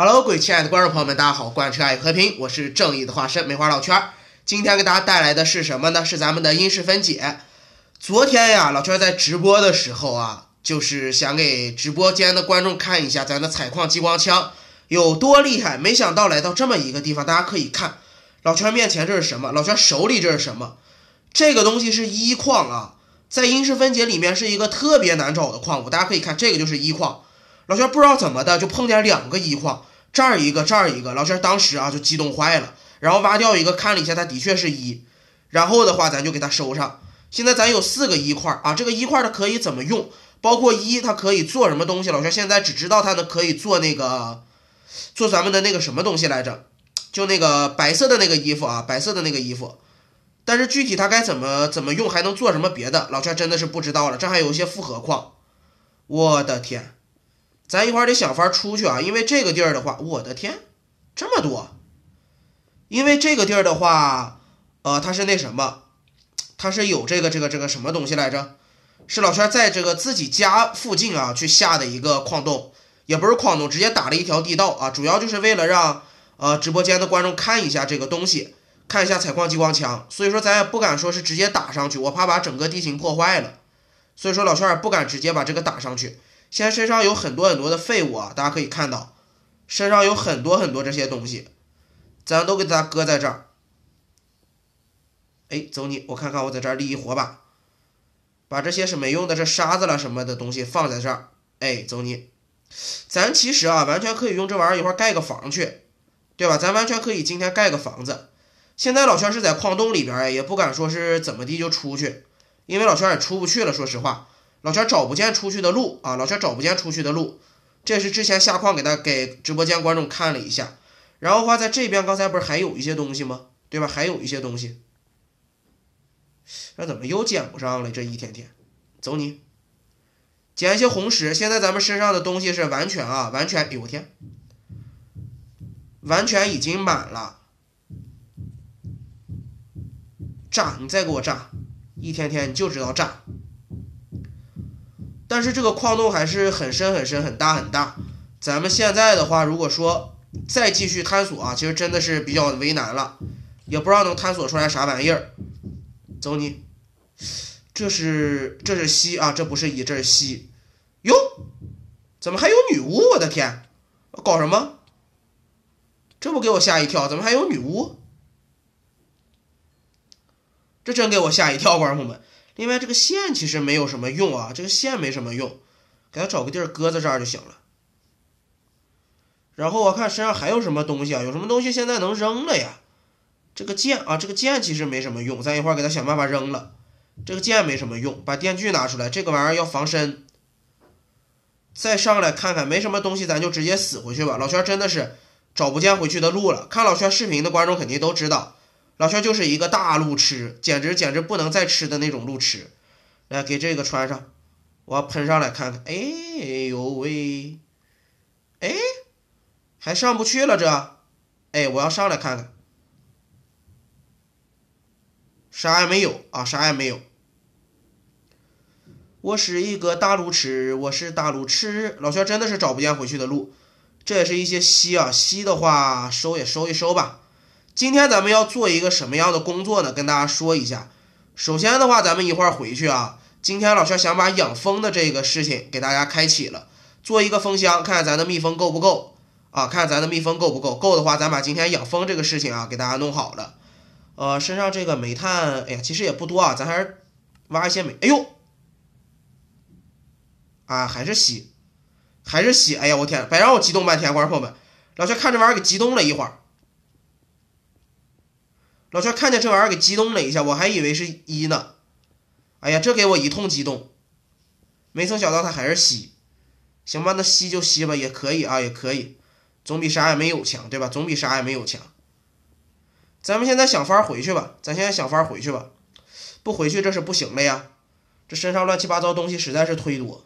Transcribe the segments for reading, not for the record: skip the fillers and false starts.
Hello， 各位亲爱的观众朋友们，大家好，贯彻爱与和平，我是正义的化身梅花老圈。今天给大家带来的是什么呢？是咱们的因式分解。昨天呀，老圈在直播的时候啊，就是想给直播间的观众看一下咱的采矿激光枪有多厉害。没想到来到这么一个地方，大家可以看，老圈面前这是什么？老圈手里这是什么？这个东西是一矿啊，在因式分解里面是一个特别难找的矿物。大家可以看，这个就是一矿。老圈不知道怎么的就碰见两个一矿，这儿一个这儿一个，老圈当时啊就激动坏了，然后挖掉一个看了一下，它的确是一，然后的话咱就给它收上。现在咱有4个一块啊，这个一块它可以怎么用？包括它可以做什么东西？老圈现在只知道它呢可以做做咱们的那个什么东西来着，就那个白色的那个衣服啊，白色的那个衣服。但是具体它该怎么用，还能做什么别的，老圈真的是不知道了。这还有一些复合矿，我的天！咱一会儿得想法出去啊，因为这个地儿的话，我的天，这么多！因为这个地儿的话，它是那什么，它是有这个什么东西来着？是老圈在这个自己家附近啊去下的一个矿洞，也不是矿洞，直接打了一条地道啊，主要就是为了让直播间的观众看一下这个东西，看一下采矿激光枪。所以说咱也不敢说是直接打上去，我怕把整个地形破坏了，所以说老圈也不敢直接把这个打上去。现在身上有很多的废物啊，大家可以看到，身上有很多这些东西，咱都给它搁在这儿。哎，走你，我看看我在这儿立一火把，把这些是没用的这沙子了什么的东西放在这儿。哎，走你，咱其实啊完全可以用这玩意儿一会儿盖个房去，对吧？咱完全可以今天盖个房子。现在老圈是在矿洞里边，也不敢说是怎么地就出去，因为老圈也出不去了，说实话。老圈找不见出去的路啊，老圈找不见出去的路，这是之前下矿给直播间观众看了一下。然后的话，在这边刚才不是还有一些东西吗？对吧？还有一些东西，这怎么又捡不上了？这一天天，走你，捡一些红石。现在咱们身上的东西是完全，哎呦我天，完全已经满了。炸，你再给我炸！一天天你就知道炸。但是这个矿洞还是很深很深，很大很大。咱们现在的话，如果说再继续探索啊，其实真的是比较为难了，也不知道能探索出来啥玩意儿。走你，这是硒啊，这不是这是硒。哟，怎么还有女巫？我的天，搞什么？这不给我吓一跳，怎么还有女巫？这真给我吓一跳，观众朋友们。另外这个线其实没有什么用啊，这个线没什么用，给它找个地儿搁在这儿就行了。然后我看身上还有什么东西啊？有什么东西现在能扔了呀？这个剑啊，这个剑其实没什么用，咱一会儿给它想办法扔了。这个剑没什么用，把电锯拿出来，这个玩意儿要防身。再上来看看，没什么东西，咱就直接死回去吧。老圈真的是找不见回去的路了。看老圈视频的观众肯定都知道。老圈就是一个大路痴，简直不能再吃的那种路痴。来，给这个穿上，我要喷上来看看。哎呦喂，哎，还上不去了这。哎，我要上来看看，啥也没有啊，啥也没有。我是一个大路痴，我是大路痴。老圈真的是找不见回去的路。这也是一些硒啊，硒的话收也收一收吧。今天咱们要做一个什么样的工作呢？跟大家说一下。首先的话，咱们一会儿回去啊，今天老圈想把养蜂的这个事情给大家开启了，做一个蜂箱，看看咱的蜜蜂够不够啊？看看咱的蜜蜂够不够？够的话，咱把今天养蜂这个事情啊给大家弄好了。身上这个煤炭，哎呀，其实也不多啊，咱还是挖一些煤。哎呦，啊，还是硒，还是硒。哎呀，我天，别让我激动半天，观众朋友们，老圈看这玩意儿给激动了一会儿。老圈看见这玩意儿给激动了一下，我还以为是一呢。哎呀，这给我一通激动，没曾想到它还是硒。行吧，那硒就硒吧，也可以啊，也可以，总比啥也没有强，对吧？总比啥也没有强。咱们现在想法回去吧，咱现在想法回去吧，不回去这是不行了呀。这身上乱七八糟东西实在是忒多，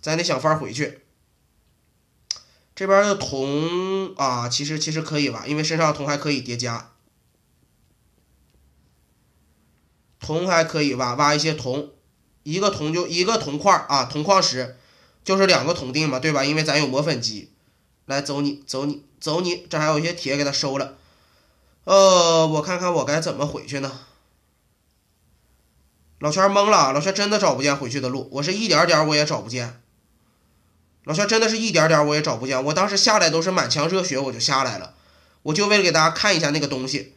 咱得想法回去。这边的铜啊，其实可以吧，因为身上的铜还可以叠加。铜还可以挖一些铜，一个铜就一个铜块啊，铜矿石就是2个铜锭嘛，对吧？因为咱有磨粉机，来走你，这还有一些铁给他收了。我看看我该怎么回去呢？老圈懵了，老圈真的找不见回去的路，我是一点点我也找不见。老圈真的是一点点我也找不见，我当时下来都是满腔热血，我就下来了，我就为了给大家看一下那个东西。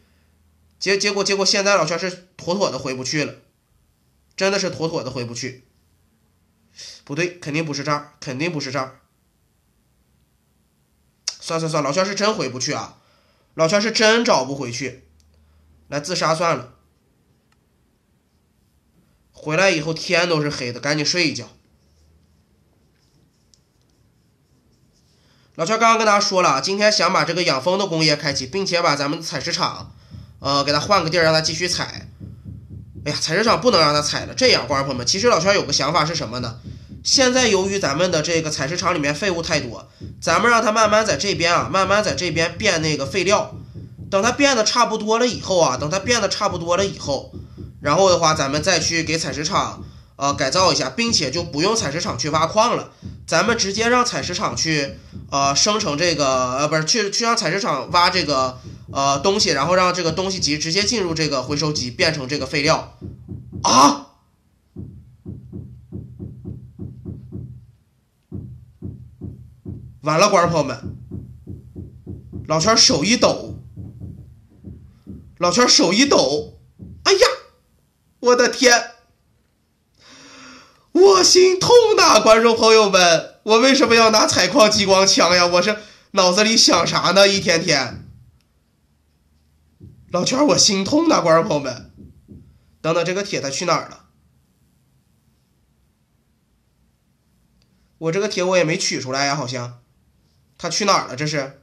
结果现在老圈是妥妥的回不去了，真的是妥妥的回不去。不对，肯定不是这儿，肯定不是这儿。算，老圈是真回不去啊，老圈是真找不回去。来自杀算了。回来以后天都是黑的，赶紧睡一觉。老圈刚刚跟大家说了，今天想把这个养蜂的工业开启，并且把咱们的采石场，给他换个地儿让他继续采。哎呀，采石场不能让他采了。这样，观众朋友们，其实老圈有个想法是什么呢？现在由于咱们的这个采石场里面废物太多，咱们让它慢慢在这边啊，慢慢在这边变那个废料。等它变得差不多了以后啊，然后的话，咱们再去给采石场改造一下，并且就不用采石场去挖矿了，咱们直接让采石场去生成这个不是去让采石场挖这个东西，然后让这个东西级直接进入这个回收机，变成这个废料啊。完了，观众朋友们，老圈手一抖，哎呀，我的天，我心痛呐！观众朋友们，我为什么要拿采矿激光枪呀？我是脑子里想啥呢？一天天，老圈我心痛呐！观众朋友们，等等，这个铁它去哪儿了？我这个铁我也没取出来呀，好像。他去哪儿了？这是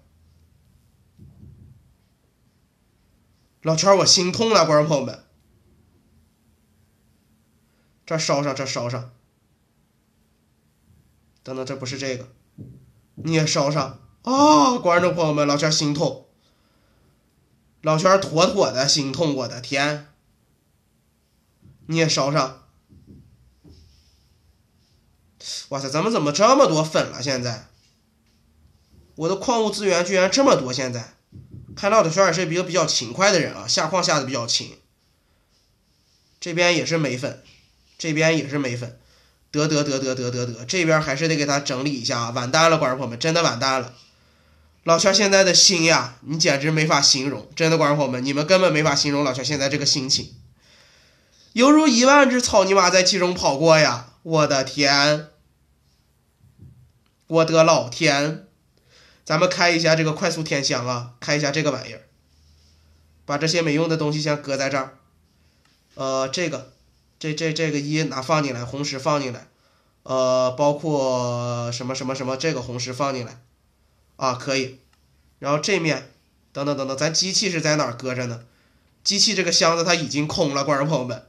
老圈，我心痛了，观众朋友们。这烧上，等等，这不是这个，你也烧上啊！观众朋友们，老圈心痛，老圈妥妥的心痛，我的天！你也烧上，哇塞，咱们怎么这么多粉了？现在？我的矿物资源居然这么多，现在看到的圈也是一个比较勤快的人啊，下矿下的比较勤。这边也是没粉，得，这边还是得给他整理一下，完蛋了，观众朋友们，真的完蛋了。老圈现在的心呀，你简直没法形容，真的，观众朋友们，你们根本没法形容老圈现在这个心情，犹如10000只草泥马在其中跑过呀！我的天，我的老天！咱们开一下这个快速添香啊，开一下这个玩意儿，把这些没用的东西先搁在这儿。这个一拿放进来，红石放进来，包括什么，这个红石放进来啊，可以。然后这面，等等，咱机器是在哪儿搁着呢？机器这个箱子它已经空了，观众朋友们，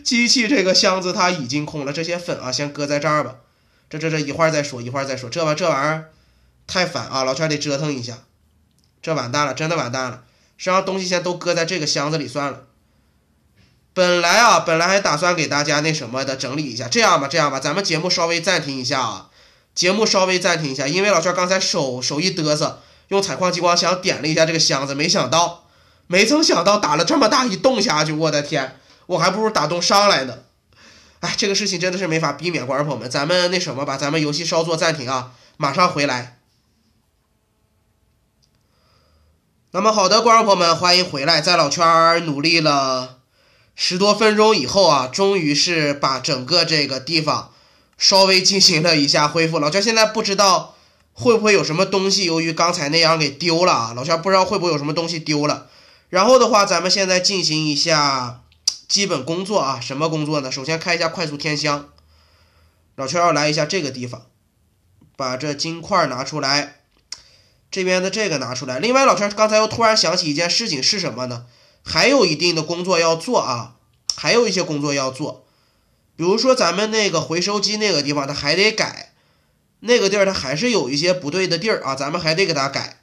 机器这个箱子它已经空了，这些粉啊先搁在这儿吧。这一会儿再说，这玩意儿。太烦啊！老圈得折腾一下，这完蛋了，真的完蛋了。实际上东西先都搁在这个箱子里算了。本来还打算给大家那什么的整理一下，这样吧，咱们节目稍微暂停一下啊，因为老圈刚才手一嘚瑟，用采矿激光枪点了一下这个箱子，没曾想到打了这么大一洞下去，我的天，我还不如打洞上来呢。哎，这个事情真的是没法避免，观众朋友们，咱们那什么吧，咱们游戏稍作暂停啊，马上回来。那么好的，观众朋友们，欢迎回来。在老圈努力了10多分钟以后啊，终于是把整个这个地方稍微进行了一下恢复。老圈现在不知道会不会有什么东西由于刚才那样给丢了啊，老圈不知道会不会有什么东西丢了。然后的话，咱们现在进行一下基本工作啊，什么工作呢？首先开一下快速添香，老圈要来一下这个地方，把这金块拿出来。这边的这个拿出来。另外，老圈刚才又突然想起一件事情是什么呢？还有一定的工作要做啊，还有一些工作要做。比如说咱们那个回收机那个地方，它还得改，那个地儿它还是有一些不对的地儿啊，咱们还得给它改。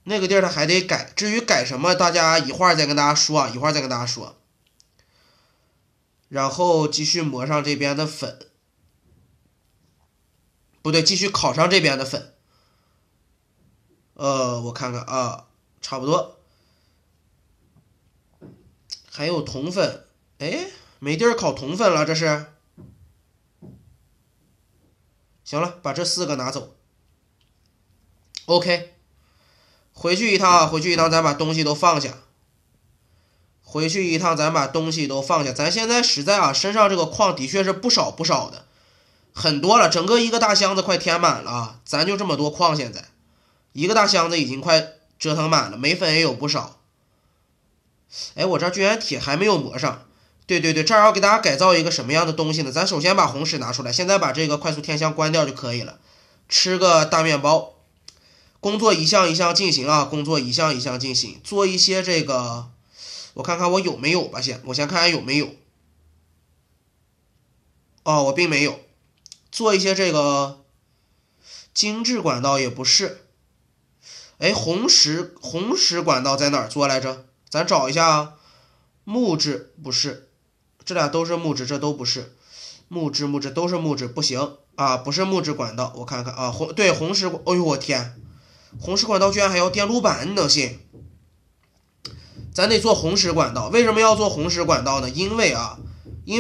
那个地儿它还得改，至于改什么，大家一会儿再跟大家说啊，然后继续抹上这边的粉。不对，继续烤上这边的粉。我看看啊，差不多。还有铜粉，哎，没地儿烤铜粉了，这是。行了，把这4个拿走。OK， 回去一趟，咱把东西都放下。咱现在实在啊，身上这个矿的确是不少的，很多了，整个一个大箱子快填满了啊！咱就这么多矿，现在一个大箱子已经快折腾满了，镁粉也有不少。哎，我这居然铁还没有磨上。对，这儿要给大家改造一个什么样的东西呢？咱首先把红石拿出来，现在把这个快速天香关掉就可以了。吃个大面包，工作一项一项进行啊，进行，做一些这个，我看看我有没有吧，我先看看有没有。哦，我并没有。做一些这个精致管道也不是。哎，红石管道在哪儿做来着？咱找一下啊。木质不是，这俩都是木质，这都不是。木质都是木质，不行啊，不是木质管道。我看看啊，红石，哎呦我天，红石管道居然还要电路板，你能信？咱得做红石管道。为什么要做红石管道呢？因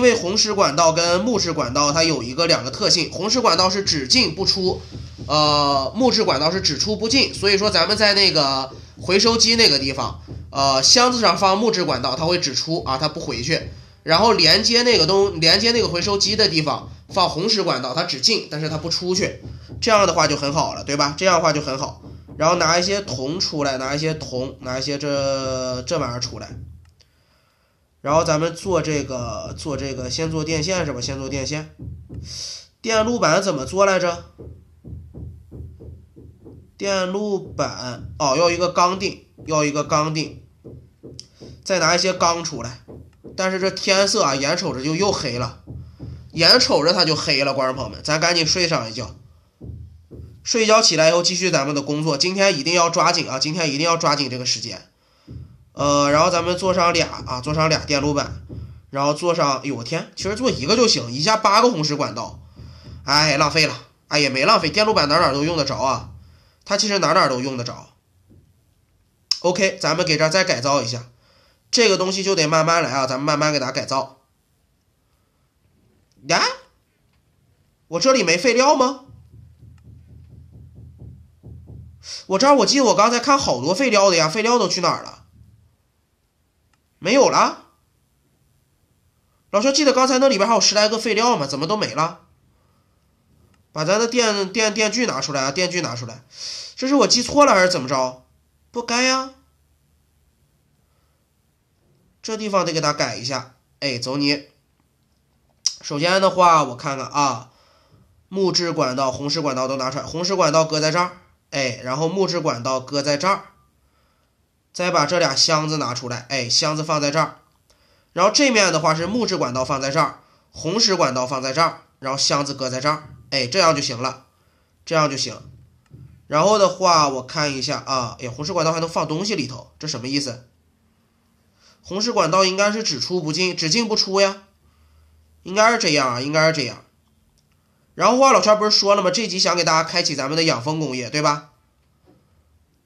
为红石管道跟木质管道它有两个特性，红石管道是只进不出，木质管道是只出不进。所以说咱们在那个回收机那个地方，箱子上放木质管道，它会只出啊，它不回去。然后连接那个回收机的地方放红石管道，它只进，但是它不出去。这样的话就很好了，对吧？这样的话就很好。然后拿一些铜出来，拿一些这玩意儿出来。然后咱们做这个，先做电线是吧？先做电线。电路板怎么做来着？电路板哦，要一个钢锭，再拿一些钢出来。但是这天色啊，眼瞅着就又黑了，它就黑了，观众朋友们，咱赶紧睡上一觉。睡觉起来以后继续咱们的工作，今天一定要抓紧这个时间。然后咱们做上俩电路板，然后做上，哎呦我天，其实做一个就行，一下8个红石管道，哎，浪费了，哎也没浪费，电路板哪都用得着啊，它其实哪都用得着。OK， 咱们给这儿再改造一下，这个东西就得慢慢来啊，咱们慢慢给它改造。呀，我这里没废料吗？我记得我刚才看好多废料的呀，废料都去哪儿了？没有了。老兄记得刚才那里边还有10来个废料吗？怎么都没了？把咱的电锯拿出来啊，这是我记错了还是怎么着？不该呀。这地方得给它改一下。哎，走你。首先的话，我看看啊，木质管道、红石管道都拿出来，红石管道搁在这儿，哎，然后木质管道搁在这儿。再把这俩箱子拿出来，哎，箱子放在这儿，然后这面的话是木质管道放在这儿，红石管道放在这儿，然后箱子搁在这儿，哎，这样就行了，然后的话，我看一下啊，哎，红石管道还能放东西里头，这什么意思？红石管道应该是只出不进，只进不出呀，应该是这样。然后老圈不是说了吗？这集想给大家开启咱们的养蜂工业，对吧？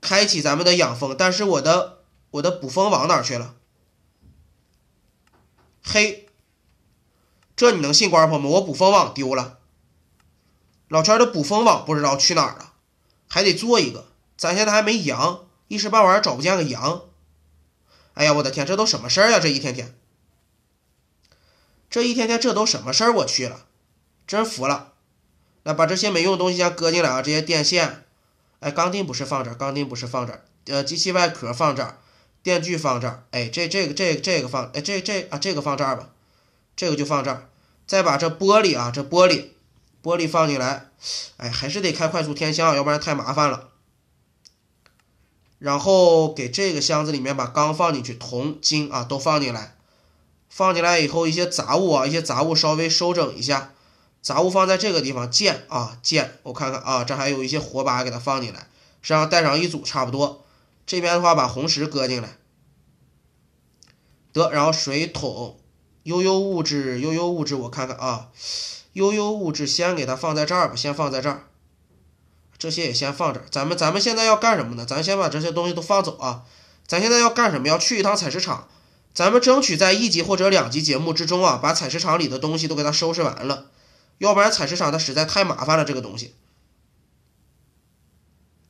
开启咱们的养蜂，但是我的捕蜂网哪去了？嘿，这你能信，观众朋友们？我捕蜂网丢了，老圈的捕蜂网不知道去哪儿了，还得做一个。咱现在还没羊，一时半会儿找不见个羊。哎呀，我的天，这都什么事儿呀？这一天天这都什么事儿？我去了，真服了。那把这些没用的东西先搁进来啊，这些电线。哎，钢锭不是放这儿，机器外壳放这儿，电锯放这儿，哎，这个放，哎，这个放这儿吧，这个就放这儿。再把这玻璃放进来，哎，还是得开快速天香，要不然太麻烦了。然后给这个箱子里面把钢放进去，铜、金啊都放进来。放进来以后，一些杂物稍微收整一下。杂物放在这个地方，剑，我看看啊，这还有一些火把给它放进来，身上带上一组差不多。这边的话把红石搁进来，得，然后水桶，悠悠物质，我看看啊，悠悠物质先给它放在这儿吧，先放在这儿，这些也先放这儿。咱们现在要干什么呢？咱先把这些东西都放走啊。咱现在要干什么？要去一趟采石场。咱们争取在1集或者2集节目之中啊，把采石场里的东西都给它收拾完了，要不然采石场它实在太麻烦了。这个东西，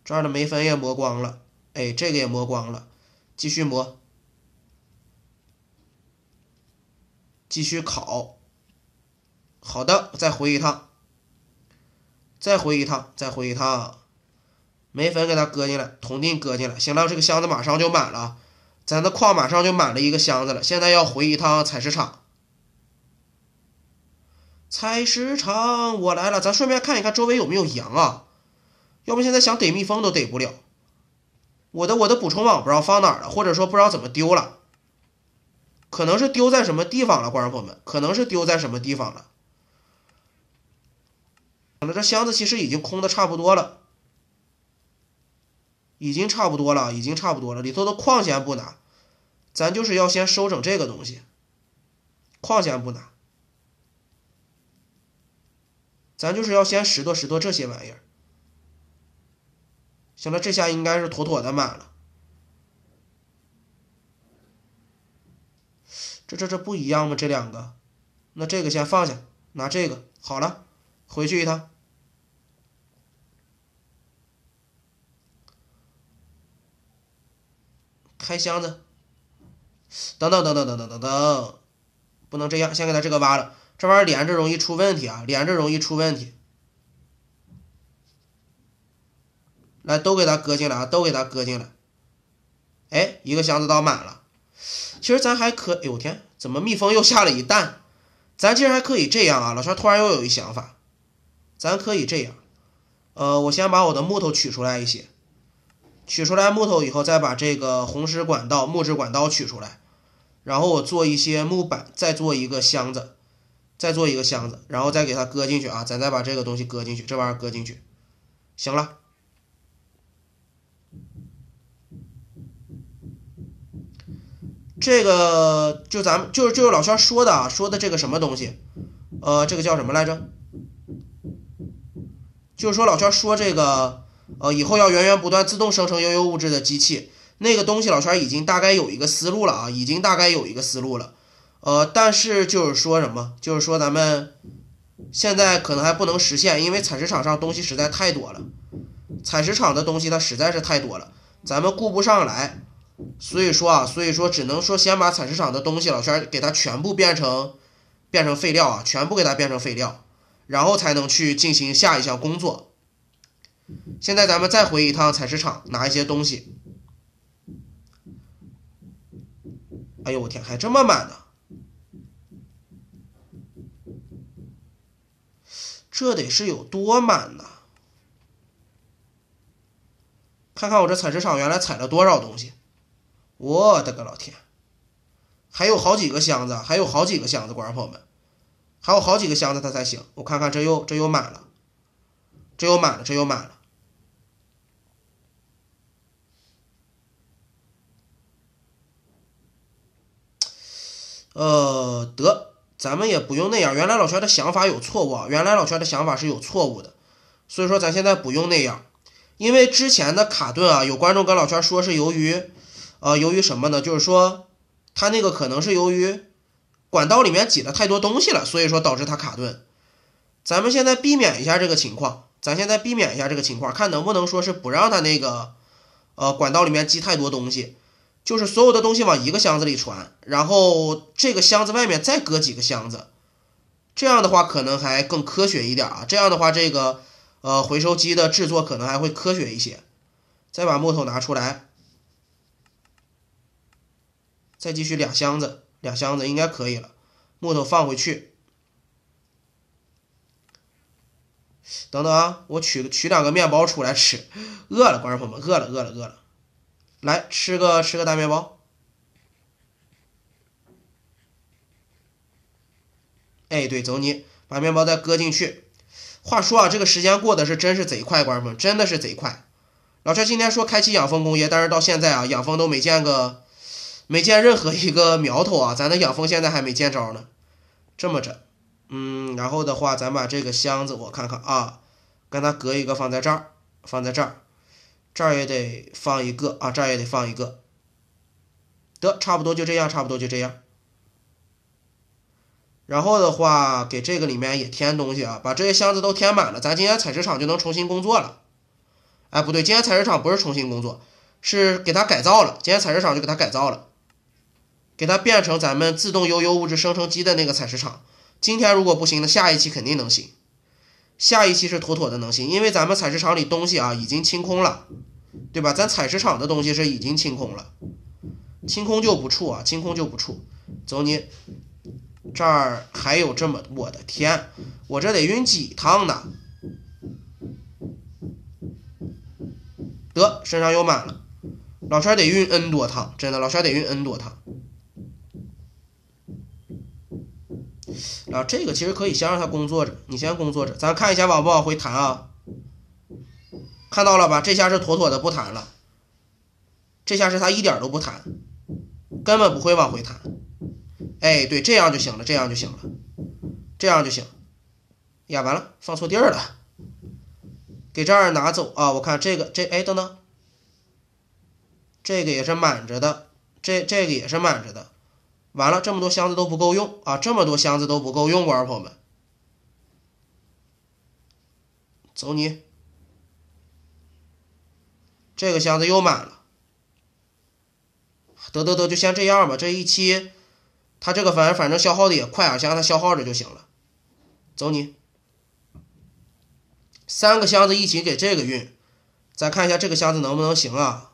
这儿的煤粉也磨光了，哎，这个也磨光了，继续磨，继续烤。好的，再回一趟，再回一趟，再回一趟，煤粉给它搁进来，铜锭搁进来。行了，这个箱子马上就满了。咱的矿马上就满了一个箱子了，现在要回一趟采石场。采石场，我来了。咱顺便看一看周围有没有羊啊，要不现在想逮蜜蜂都逮不了。我的捕虫网不知道放哪儿了，或者说不知道怎么丢了，可能是丢在什么地方了，观众朋友们，可能是丢在什么地方了。这箱子其实已经空的差不多了，已经差不多了，里头的矿先不拿，咱就是要先收整这个东西。矿先不拿，咱就是要先拾掇这些玩意儿。行了，这下应该是妥妥的满了。这不一样吗？这两个，那这个先放下，拿这个好了，回去一趟。开箱子，等，不能这样，先给它这个挖了，这玩意儿连着容易出问题啊，连着容易出问题。来，都给它搁进来啊，都给它搁进来。哎，一个箱子倒满了。其实咱还可，哎呦天，怎么蜜蜂又下了一蛋？咱其实还可以这样啊，老圈突然又有一想法，咱可以这样，我先把我的木头取出来一些。取出来木头以后，再把这个红石管道、木质管道取出来，然后我做一些木板，再做一个箱子，然后再给它搁进去啊，咱再把这个东西搁进去，这玩意儿搁进去，行了。这个就咱们就是老圈说的啊，说的这个什么东西，这个叫什么来着？就是说老圈说这个。以后要源源不断自动生成悠悠物质的机器，那个东西老圈已经大概有一个思路了啊，但是就是说什么，就是说咱们现在可能还不能实现，因为采石场上东西实在太多了，采石场的东西它实在是太多了，咱们顾不上来，所以说只能说先把采石场的东西老圈给它全部变成废料啊，全部给它变成废料，然后才能去进行下一项工作。现在咱们再回一趟采石场，拿一些东西。哎呦我天，还这么满呢！这得是有多满呢？看看我这采石场原来采了多少东西！我的个老天，还有好几个箱子，观众朋友们，还有好几个箱子它才行。我看看这又满了，这又满了。得，咱们也不用那样。原来老圈的想法有错误啊，是有错误的，所以说咱现在不用那样。因为之前的卡顿啊，有观众跟老圈说是由于什么呢？就是说他那个可能是由于管道里面挤了太多东西了，所以说导致它卡顿。咱们现在避免一下这个情况，看能不能说是不让它那个管道里面积太多东西。就是所有的东西往一个箱子里传，然后这个箱子外面再搁几个箱子，这样的话可能还更科学一点啊。这样的话，这个回收机的制作可能还会科学一些。再把木头拿出来，再继续两箱子应该可以了。木头放回去，等等啊，我取2个面包出来吃，饿了，观众朋友们，饿了。来吃个大面包，哎，对，走你，把面包再搁进去。话说啊，这个时间过得是真是贼快，观众们，真的是贼快。老圈今天说开启养蜂工业，但是到现在啊，养蜂都没见任何一个苗头啊，咱的养蜂现在还没见着呢。这么着，然后的话，咱把这个箱子我看看啊，跟它隔一个放在这儿，放在这儿，这儿也得放一个啊，这儿也得放一个。得，差不多就这样，差不多就这样。然后的话，给这个里面也添东西啊，把这些箱子都填满了，咱今天采石场就能重新工作了。哎，不对，今天采石场不是重新工作，是给它改造了。今天采石场就给它改造了，给它变成咱们自动悠悠物质生成机的那个采石场。今天如果不行呢，下一期肯定能行。下一期是妥妥的能行，因为咱们采石场里东西啊已经清空了，对吧？咱采石场的东西是已经清空了，清空就不处啊，清空就不处。走你。这儿还有这么，我的天，我这得运几趟呢？得，身上又满了，老圈得运 N 多趟，真的，老圈得运 N 多趟。然后这个其实可以先让他工作着，你先工作着，咱看一下往不往回弹啊？看到了吧？这下是妥妥的不弹了，这下是他一点都不弹，根本不会往回弹。哎，对，这样就行了，这样就行了，这样就行。呀，完了，放错地儿了，给这儿拿走啊！我看这个，哎，等等，这个也是满着的，这个也是满着的。完了，这么多箱子都不够用啊！这么多箱子都不够用，观众朋友们，走你！这个箱子又满了，得，就先这样吧。这一期，它这个反正消耗的也快啊，先让它消耗着就行了。走你！3个箱子一起给这个运，咱看一下这个箱子能不能行啊？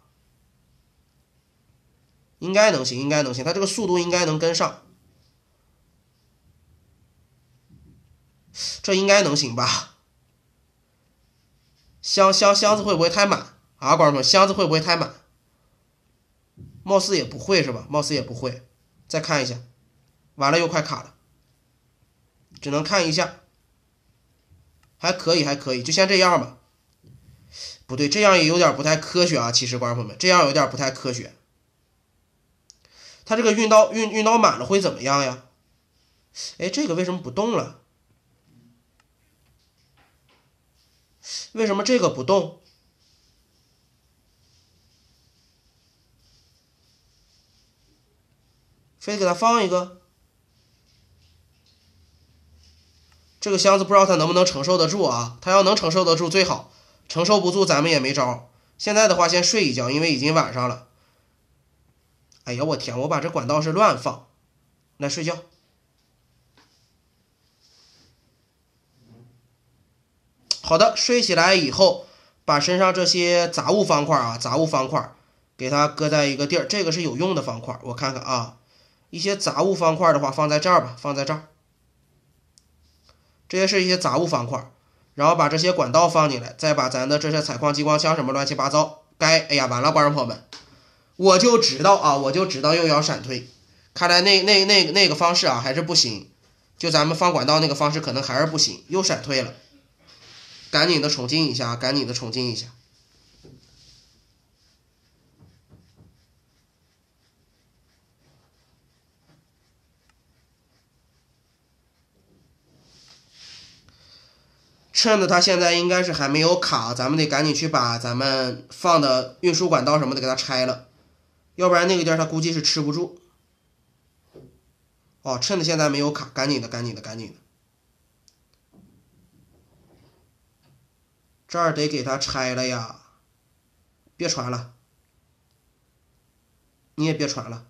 应该能行，应该能行，它这个速度应该能跟上，这应该能行吧？箱子会不会太满啊？观众们，箱子会不会太满？貌似也不会是吧？貌似也不会。再看一下，完了又快卡了，只能看一下，还可以，还可以，就先这样吧。不对，这样也有点不太科学啊！其实观众朋友们，这样有点不太科学。它这个运到满了会怎么样呀？哎，这个为什么不动了？为什么这个不动？非得给它放一个？这个箱子不知道它能不能承受得住啊？它要能承受得住最好，承受不住咱们也没招。现在的话先睡一觉，因为已经晚上了。哎呀，我天，我把这管道是乱放，来睡觉。好的，睡起来以后，把身上这些杂物方块啊，杂物方块给它搁在一个地儿，这个是有用的方块，我看看啊，一些杂物方块的话放在这儿吧，放在这儿。这些是一些杂物方块，然后把这些管道放进来，再把咱的这些采矿激光枪什么乱七八糟，哎呀，完了，观众朋友们。我就知道啊，我就知道又要闪退，看来那个方式啊还是不行，就咱们放管道那个方式可能还是不行，又闪退了，赶紧的重进一下，赶紧的重进一下。趁着它现在应该是还没有卡，咱们得赶紧去把咱们放的运输管道什么的给它拆了。要不然那个地儿它估计是吃不住。哦，趁着现在没有卡，赶紧的。这儿得给它拆了呀！别传了，你也别传了。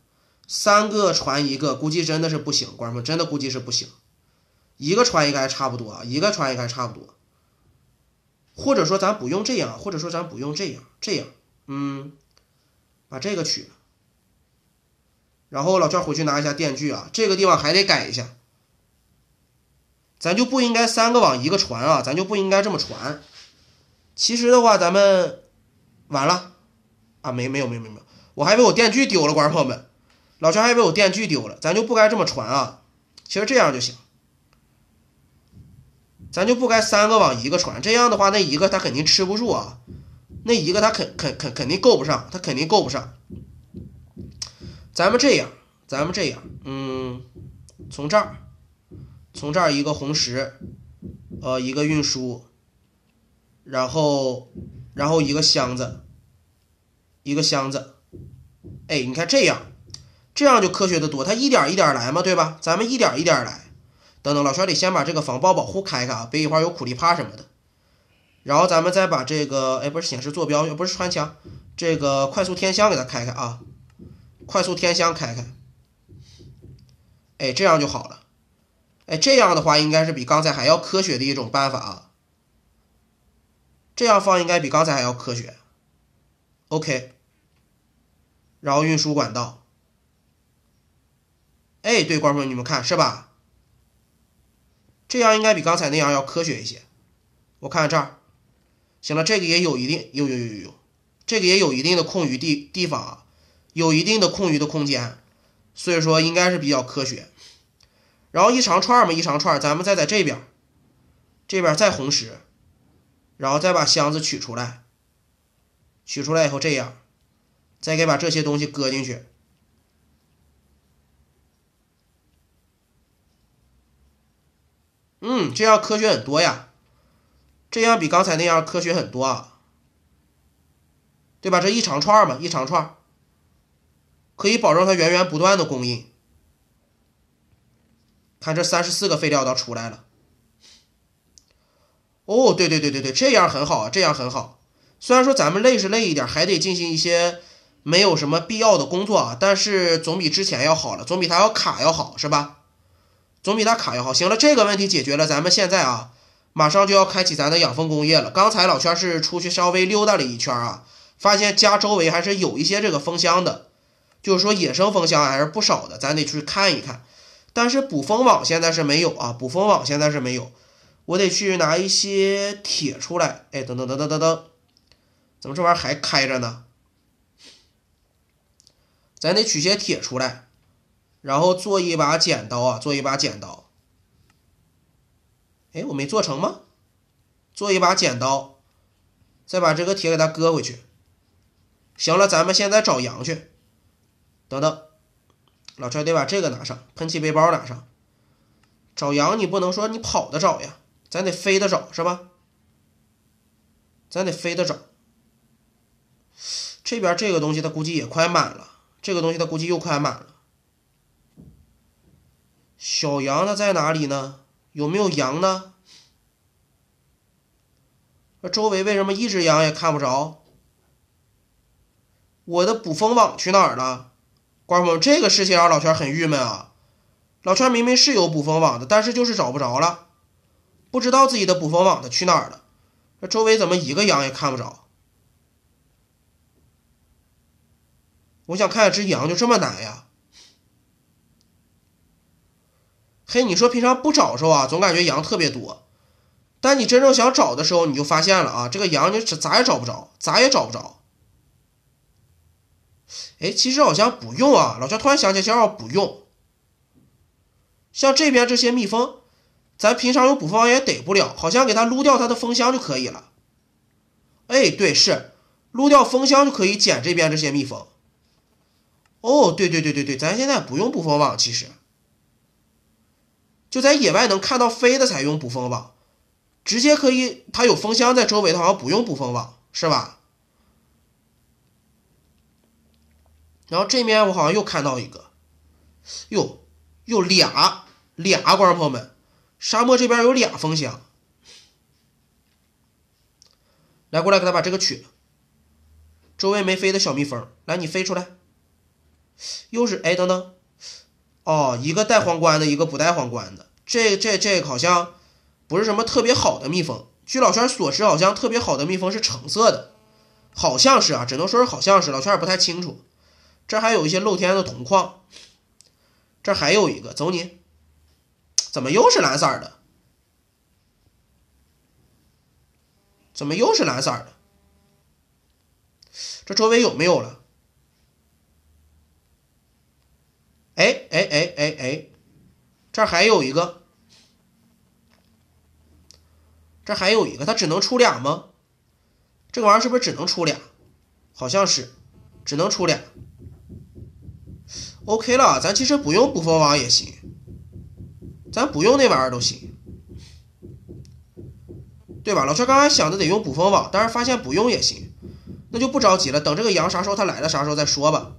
3个传一个，估计真的是不行，观众们真的估计是不行。一个传一个还差不多啊，一个传一个还差不多。或者说咱不用这样，这样，把这个取了。然后老圈回去拿一下电锯啊，这个地方还得改一下，咱就不应该3个往一个传啊，咱就不应该这么传。其实的话，咱们完了啊，没有，我还以为我电锯丢了，观众朋友们，老圈还以为我电锯丢了，咱就不该这么传啊。其实这样就行，咱就不该3个往一个传，这样的话那一个他肯定吃不住啊，那一个他肯定够不上，他肯定够不上。咱们这样，从这儿一个红石，一个运输，然后然后一个箱子，一个箱子。哎，你看这样就科学的多，它一点一点来嘛，对吧？咱们一点一点来。等等，老圈得先把这个防爆保护开开啊，别一会儿有苦力怕什么的。然后咱们再把这个，哎，不是显示坐标，不是穿墙，这个快速天箱给它开开啊，快速天箱开开。哎，这样就好了。哎，这样的话应该是比刚才还要科学的一种办法啊。这样放应该比刚才还要科学。OK， 然后运输管道。哎，对，观众朋友你们看是吧？这样应该比刚才那样要科学一些。我看看这儿，行了，这个也有一定，有，这个也有一定的空余地方啊，有一定的空余的空间，所以说应该是比较科学。然后一长串嘛，一长串，咱们再在这边再红石，然后再把箱子取出来，取出来以后这样，再给把这些东西搁进去。这样科学很多呀，这样比刚才那样科学很多啊，对吧？这一长串嘛，一长串可以保证它源源不断的供应。看这34个废料都出来了。哦，对，这样很好啊，这样很好。虽然说咱们累是累一点，还得进行一些没有什么必要的工作啊，但是总比之前要好了，总比它要卡要好，是吧？总比它卡要好。行了，这个问题解决了，咱们现在啊，马上就要开启咱的养蜂工业了。刚才老圈是出去稍微溜达了一圈啊，发现家周围还是有一些这个蜂箱的，就是说野生蜂箱还是不少的，咱得去看一看。但是捕蜂网现在是没有啊，捕蜂网现在是没有，我得去拿一些铁出来。哎，等，怎么这玩意儿还开着呢？咱得取些铁出来，然后做一把剪刀啊，做一把剪刀。哎，我没做成吗？做一把剪刀，再把这个铁给它搁回去。行了，咱们现在找羊去。等等，老圈得把这个拿上，喷气背包拿上。找羊你不能说你跑着找呀，咱得飞着找，是吧？咱得飞着找。这边这个东西它估计也快满了，这个东西它估计又快满了。小羊它在哪里呢？有没有羊呢？周围为什么一只羊也看不着？我的捕蜂网去哪儿了？观众们，这个事情让老圈很郁闷啊。老圈明明是有捕蜂网的，但是就是找不着了，不知道自己的捕蜂网的去哪儿了。这周围怎么一个羊也看不着？我想看一只羊就这么难呀？嘿，你说平常不找的时候啊，总感觉羊特别多，但你真正想找的时候，你就发现了啊，这个羊你咋也找不着，咋也找不着。哎，其实好像不用啊，老圈突然想起来，不用。像这边这些蜜蜂，咱平常用捕蜂网也逮不了，好像给它撸掉它的蜂箱就可以了。哎，对，是撸掉蜂箱就可以捡这边这些蜜蜂。哦，对，咱现在不用捕蜂网，其实就在野外能看到飞的才用捕蜂网，直接可以，它有蜂箱在周围的，好像不用捕蜂网，是吧？然后这边我好像又看到一个，有俩，观众朋友们，沙漠这边有俩蜂箱。来，过来给他把这个取了。周围没飞的小蜜蜂，来，你飞出来。又是，哎，等等，哦，一个带皇冠的，一个不带皇冠的。这个好像不是什么特别好的蜜蜂。据老圈所知，好像特别好的蜜蜂是橙色的，好像是啊，只能说是好像是，老圈也不太清楚。这还有一些露天的铜矿，这还有一个，走你，怎么又是蓝色的？怎么又是蓝色的？这周围有没有了？哎，这还有一个，这还有一个，它只能出俩吗？这个玩意儿是不是只能出俩？好像是，只能出俩。OK 了，咱其实不用捕蜂网也行，咱不用那玩意儿都行。对吧？老圈刚才想的得用捕风网，但是发现不用也行，那就不着急了，等这个羊啥时候它来了啥时候再说吧。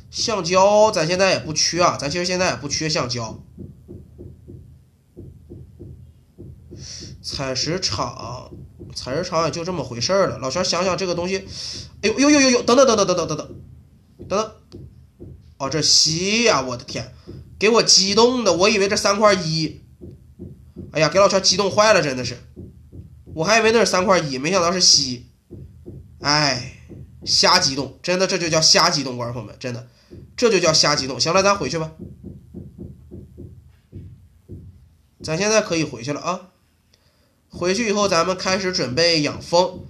橡胶咱现在也不缺啊，咱其实现在也不缺橡胶。采石场也就这么回事了。老圈想想这个东西，哎呦，等等，哦，这锡呀，我的天，给我激动的，我以为这3块1，哎呀，给老圈激动坏了，真的是，我还以为那是3块1，没想到是锡，哎，瞎激动，真的这就叫瞎激动，观众朋友们，真的，这就叫瞎激动。行了，咱回去吧，咱现在可以回去了啊。回去以后，咱们开始准备养蜂。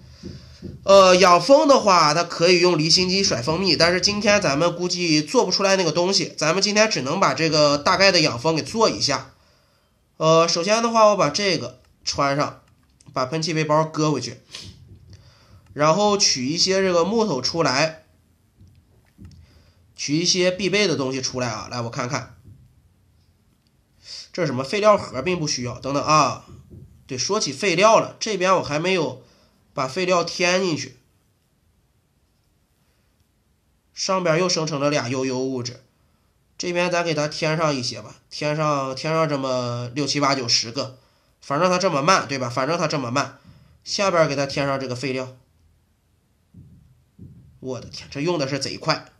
养蜂的话，它可以用离心机甩蜂蜜，但是今天咱们估计做不出来那个东西，咱们今天只能把这个大概的养蜂给做一下。首先的话，我把这个穿上，把喷气背包搁回去，然后取一些这个木头出来，取一些必备的东西出来啊。来，我看看，这是什么？废料盒并不需要。等等啊，对，说起废料了，这边我还没有把废料添进去，上边又生成了俩悠悠物质，这边咱给它添上一些吧，添上这么6、7、8、9、10个，反正它这么慢，对吧？反正它这么慢，下边给它添上这个废料。我的天，这用的是贼快。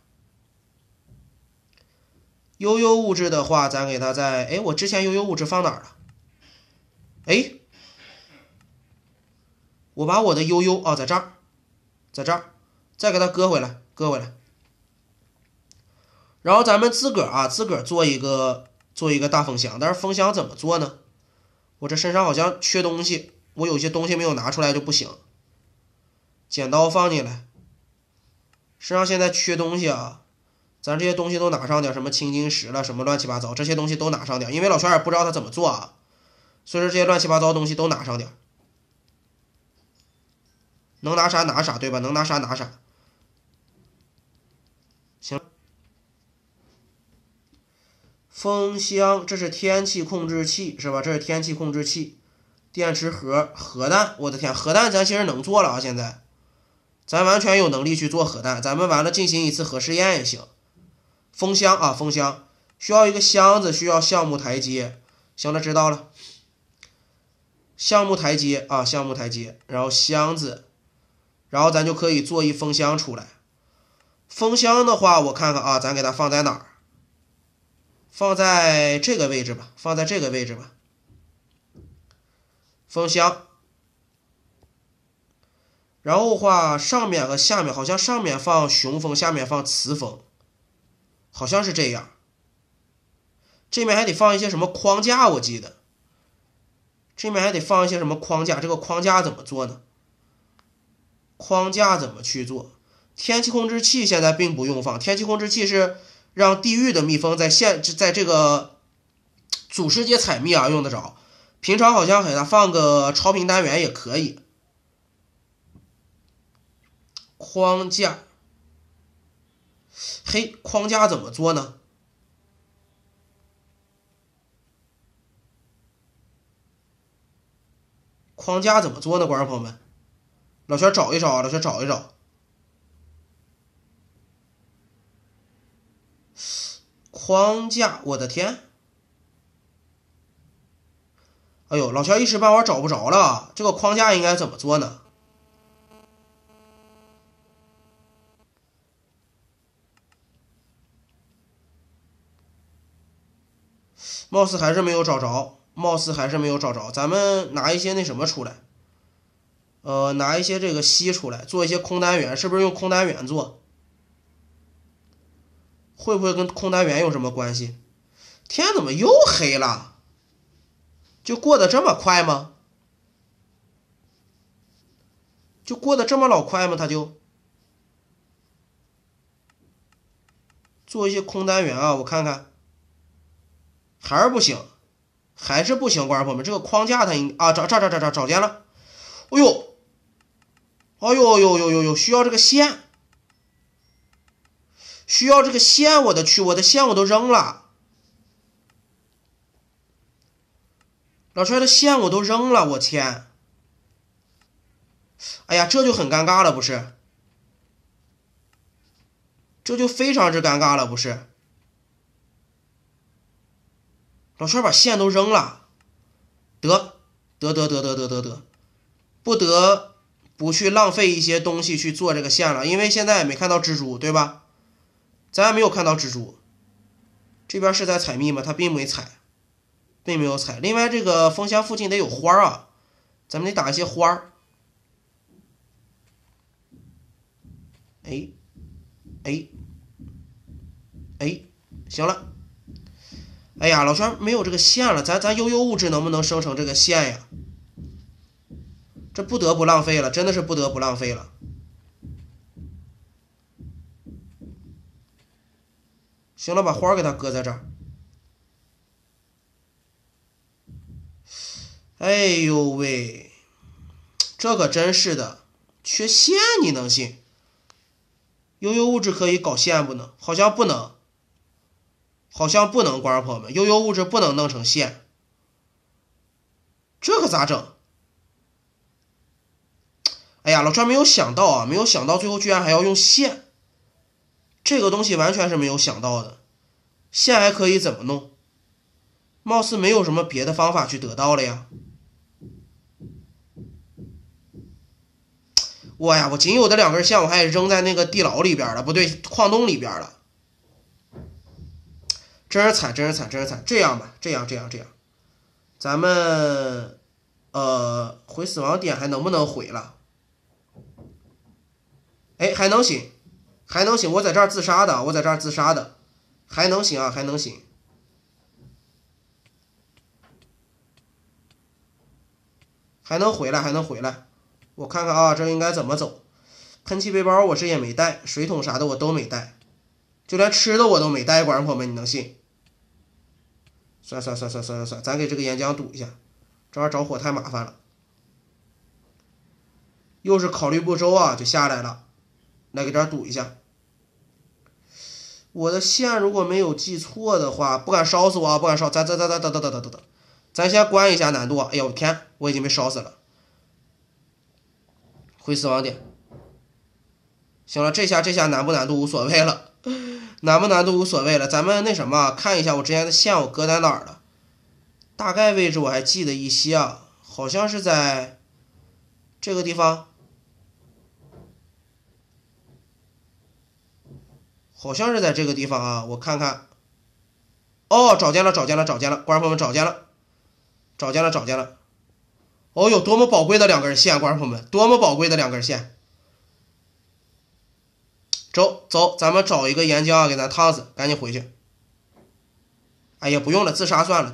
悠悠物质的话，咱给它在，哎，我之前悠悠物质放哪儿了？哎，我把我的悠悠在这儿，再给它搁回来。然后咱们自个儿做一个大蜂箱，但是蜂箱怎么做呢？我这身上好像缺东西，我有些东西没有拿出来就不行。剪刀放进来，身上现在缺东西啊，咱这些东西都拿上点，什么青金石了，什么乱七八糟，这些东西都拿上点，因为老圈也不知道他怎么做啊，所以说这些乱七八糟的东西都拿上点，能拿啥拿啥，对吧？能拿啥拿啥。行，蜂箱，这是天气控制器是吧？这是天气控制器，电池盒，核弹，我的天，核弹咱其实能做了啊，现在咱完全有能力去做核弹，咱们完了进行一次核试验也行。蜂箱啊，蜂箱需要一个箱子，需要橡木台阶。行了，知道了。橡木台阶啊，橡木台阶，然后箱子，然后咱就可以做一蜂箱出来。蜂箱的话，我看看啊，咱给它放在哪儿？放在这个位置吧，蜂箱。然后的话，上面和下面好像上面放雄蜂，下面放雌蜂，好像是这样。这面还得放一些什么框架，我记得。这面还得放一些什么框架，这个框架怎么做呢？框架怎么去做？天气控制器现在并不用放，天气控制器是让地狱的蜜蜂在这个主世界采蜜啊用得着。平常好像给它放个超频单元也可以。框架，嘿，框架怎么做呢？框架怎么做呢？观众朋友们，老圈找一找啊，框架，我的天！哎呦，老圈一时半会儿找不着了，这个框架应该怎么做呢？貌似还是没有找着，咱们拿一些那什么出来，拿一些这个锡出来，做一些空单元，是不是用空单元做？会不会跟空单元有什么关系？天，怎么又黑了？就过得这么快吗？就过得这么老快吗？他就做一些空单元啊，我看看，还是不行，观众朋友们，这个框架它找见了，哎呦，需要这个线，我的去，我的线我都扔了。老圈的线我都扔了，我天！哎呀，这就很尴尬了，不是？这就非常之尴尬了，不是？老圈把线都扔了，得，不得不去浪费一些东西去做这个线了，因为现在也没看到蜘蛛，对吧？咱也没有看到蜘蛛。这边是在采蜜吗？他并没采，并没有采。另外，这个蜂箱附近得有花啊，咱们得打一些花。哎，行了。哎呀，老圈没有这个线了，咱悠悠物质能不能生成这个线呀？这不得不浪费了，真的是不得不浪费了。行了，把花给它搁在这儿。哎呦喂，这可真是的，缺线你能信？悠悠物质可以搞线不能？好像不能，好像不能，观众朋友们，悠悠物质不能弄成线，这可咋整？哎呀，老川没有想到啊，没有想到最后居然还要用线，这个东西完全是没有想到的。线还可以怎么弄？貌似没有什么别的方法去得到了呀。我呀，我仅有的2根线我还扔在那个地牢里边了，不对，矿洞里边了。真是惨，真是惨，真是惨。这样吧，这样，咱们回死亡点还能不能回了？哎，还能行，还能行。我在这儿自杀的，我在这儿自杀的，还能行啊，还能行。还能回来，还能回来。我看看啊，这应该怎么走？喷气背包我这也没带，水桶啥的我都没带，就连吃的我都没带，观众朋友们，你能信？算，咱给这个岩浆堵一下，这玩意着火太麻烦了。又是考虑不周啊，就下来了。来给这儿堵一下。我的线如果没有记错的话，不敢烧死我啊，不敢烧，咱先关一下难度啊。哎呦我天，我已经被烧死了。回死亡点。行了，这下难不难度无所谓了，难不难度无所谓了。咱们那什么，看一下我之前的线我搁在哪儿了，大概位置我还记得一些啊，好像是在这个地方，好像是在这个地方啊，我看看。哦，找见了，观众朋友们找见了。哦哟，多么宝贵的2根线，观众朋友们，多么宝贵的2根线。走，咱们找一个岩浆啊，给咱烫死，赶紧回去。哎呀，不用了，自杀算了。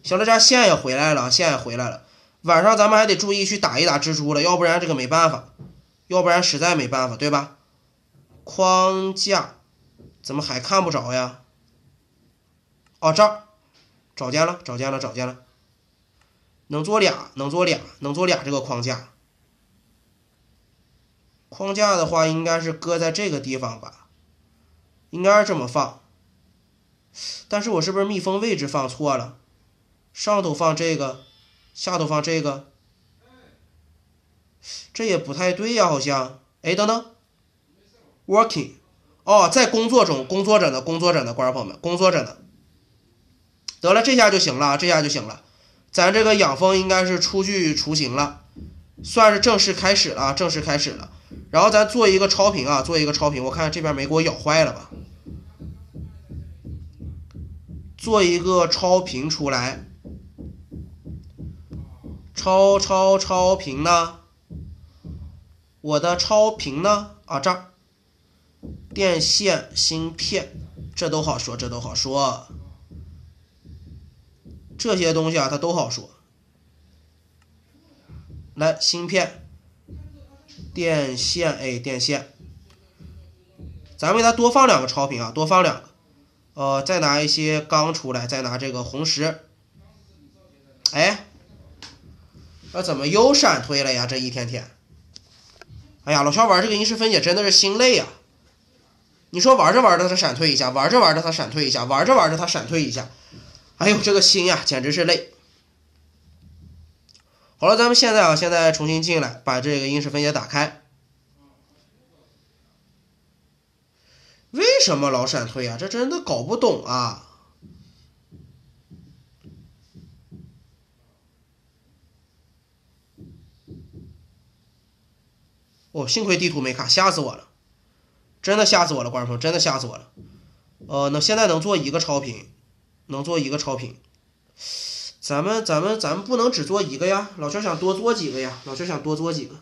行了，这线也回来了，晚上咱们还得注意去打一打蜘蛛了，要不然这个没办法，要不然实在没办法，对吧？框架怎么还看不着呀？哦，这儿找见了。能做俩这个框架。框架的话应该是搁在这个地方吧，应该是这么放。但是我是不是密封位置放错了？上头放这个，下头放这个，这也不太对呀，好像。哎，等等 ，working， 哦，在工作中，工作着呢，观众朋友们，工作着呢。得了，这下就行了。咱这个养蜂应该是出去雏形了，算是正式开始了。然后咱做一个超频啊，我看这边没给我咬坏了吧？做一个超频出来，超频呢？我的超频呢？啊，这儿，电线、芯片，这都好说，这些东西啊，它都好说。来，芯片。电线，哎，电线，咱为它多放2个超频啊，再拿一些钢出来，再拿这个红石。哎，那怎么又闪退了呀？这一天，哎呀，老肖玩这个因式分解真的是心累呀。你说玩着它闪退一下，玩着它闪退一下，哎呦，这个心呀，简直是累。好了，咱们现在重新进来，把这个因式分解打开。为什么老闪退啊？这真的搞不懂啊！哦，幸亏地图没卡，吓死我了，真的吓死我了，观众朋友，真的吓死我了。那现在能做一个超频，能做一个超频。咱们不能只做一个呀，老圈想多做几个呀，老圈想多做几个，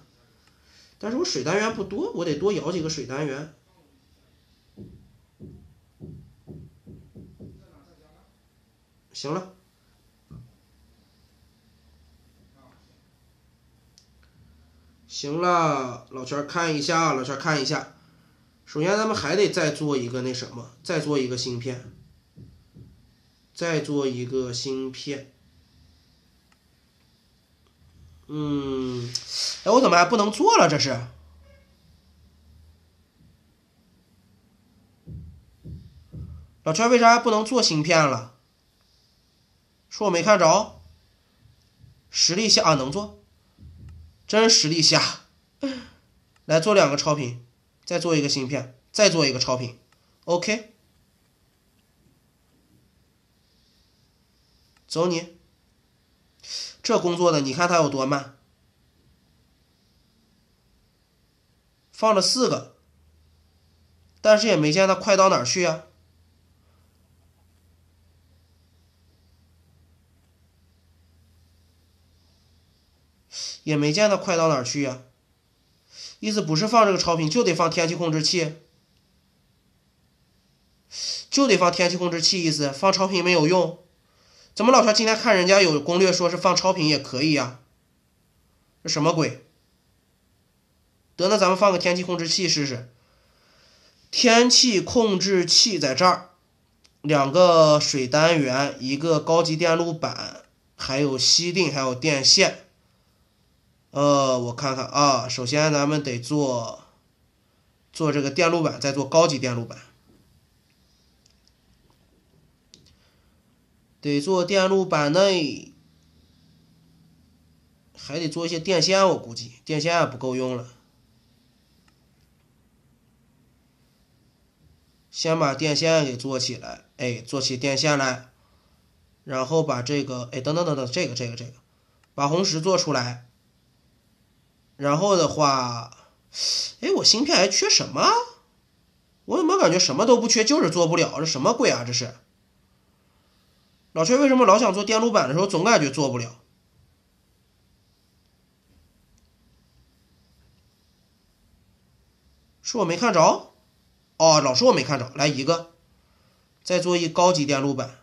但是我水单元不多，我得多摇几个水单元。行了，行了，老圈看一下，老圈看一下。首先咱们还得再做一个那什么，再做一个芯片，再做一个芯片。哎，我怎么还不能做了？这是老圈为啥还不能做芯片了？说我没看着，实力下啊能做，真实力下。来做2个超频，再做一个芯片，再做一个超频 ，OK。走你，这工作的你看它有多慢，放了4个，但是也没见它快到哪儿去呀。也没见它快到哪儿去呀，意思不是放这个超频就得放天气控制器，就得放天气控制器，意思放超频没有用。怎么老圈今天看人家有攻略说是放超频也可以呀？这什么鬼？得，那咱们放个天气控制器试试。天气控制器在这儿，2个水单元，一个高级电路板，还有吸定，还有电线。我看看啊，首先咱们得做这个电路板，再做高级电路板，得做电路板呢，还得做一些电线，我估计电线也不够用了。先把电线给做起来，哎，做起电线来，然后把这个，哎，等，这个，把红石做出来。然后的话，哎，我芯片还缺什么？我怎么感觉什么都不缺，就是做不了？这什么鬼啊？这是老薛为什么老想做电路板的时候，总感觉做不了？是我没看着？哦，老是我没看着。来一个，再做一高级电路板，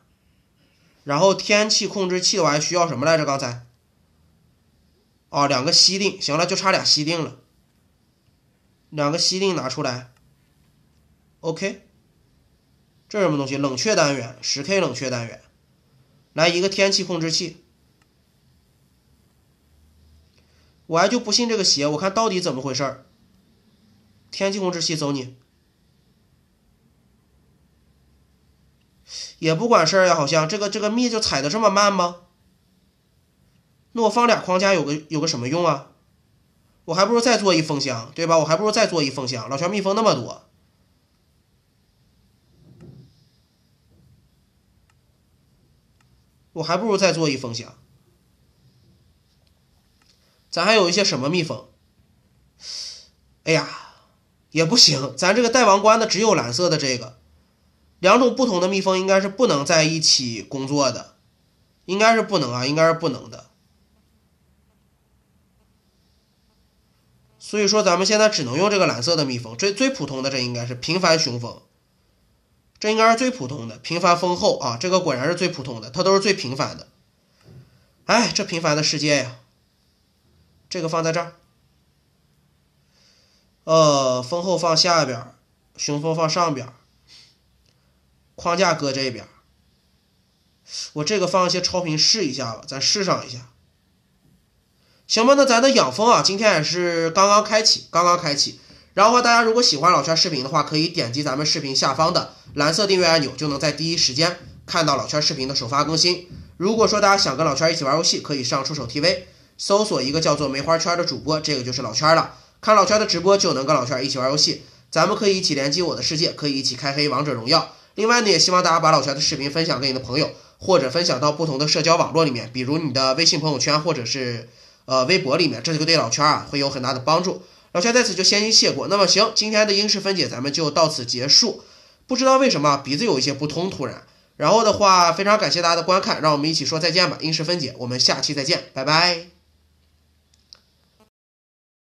然后天气控制器我还需要什么来着？刚才？哦，2个吸定，行了，就差俩吸定了。2个吸定拿出来 ，OK。这是什么东西？冷却单元，10K 冷却单元。来一个天气控制器，我还就不信这个邪，我看到底怎么回事。天气控制器走你，也不管事儿呀，好像这个密就踩的这么慢吗？那我放俩框架有个什么用啊？我还不如再做一封箱，对吧？我还不如再做一封箱，老全密封那么多。我还不如再做一封箱。咱还有一些什么蜜蜂？哎呀，也不行，咱这个带王冠的只有蓝色的这个，2种不同的蜜蜂应该是不能在一起工作的，应该是不能啊，应该是不能的。所以说咱们现在只能用这个蓝色的蜜蜂，最普通的这应该是平凡雄蜂，这应该是最普通的平凡蜂后啊，这个果然是最普通的，它都是最平凡的。哎，这平凡的世界呀，这个放在这儿，蜂后放下边，雄蜂放上边，框架搁这边。我这个放一些超频试一下吧，咱试上一下。行吧，那咱的养蜂啊，今天也是刚刚开启。然后大家如果喜欢老圈视频的话，可以点击咱们视频下方的蓝色订阅按钮，就能在第一时间看到老圈视频的首发更新。如果说大家想跟老圈一起玩游戏，可以上出手 TV 搜索一个叫做梅花圈的主播，这个就是老圈了。看老圈的直播就能跟老圈一起玩游戏，咱们可以一起联机我的世界，可以一起开黑王者荣耀。另外呢，也希望大家把老圈的视频分享给你的朋友，或者分享到不同的社交网络里面，比如你的微信朋友圈或者是微博里面，这个对老圈会有很大的帮助。老圈在此就先行谢过。那么行，今天的英式分解咱们就到此结束。不知道为什么鼻子有一些不通，突然。然后的话，非常感谢大家的观看，让我们一起说再见吧。英式分解，我们下期再见，拜拜。